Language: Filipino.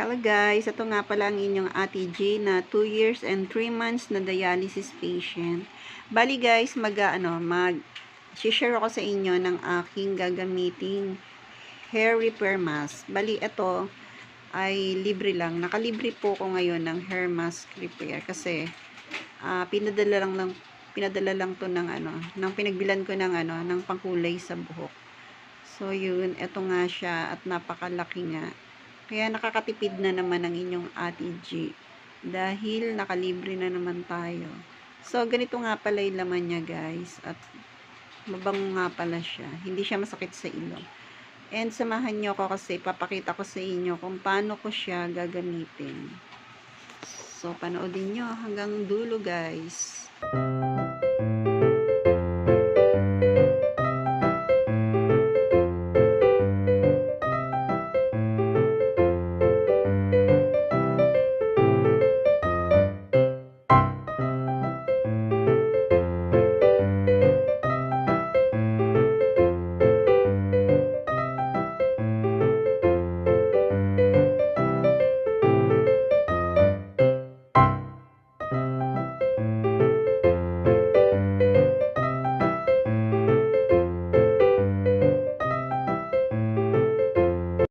Hello guys, ito nga pala ang inyong Ate G na 2 years and 3 months na dialysis patient. Bali guys, share ako sa inyo ng aking gagamiting hair repair mask. Bali ito ay libre lang. Nakalibre po ko ngayon ng hair mask repair kasi pinadala lang to ng pinagbilan ko ng pangkulay sa buhok. So yun, ito nga siya at napakalaki nga. Kaya nakakatipid na naman ang inyong Ate G. Dahil nakalibre na naman tayo. So, ganito nga pala yung laman niya guys. At mabango nga pala siya. Hindi siya masakit sa ilong. And samahan niyo ako kasi papakita ko sa inyo kung paano ko siya gagamitin. So, panoodin niyo hanggang dulo guys.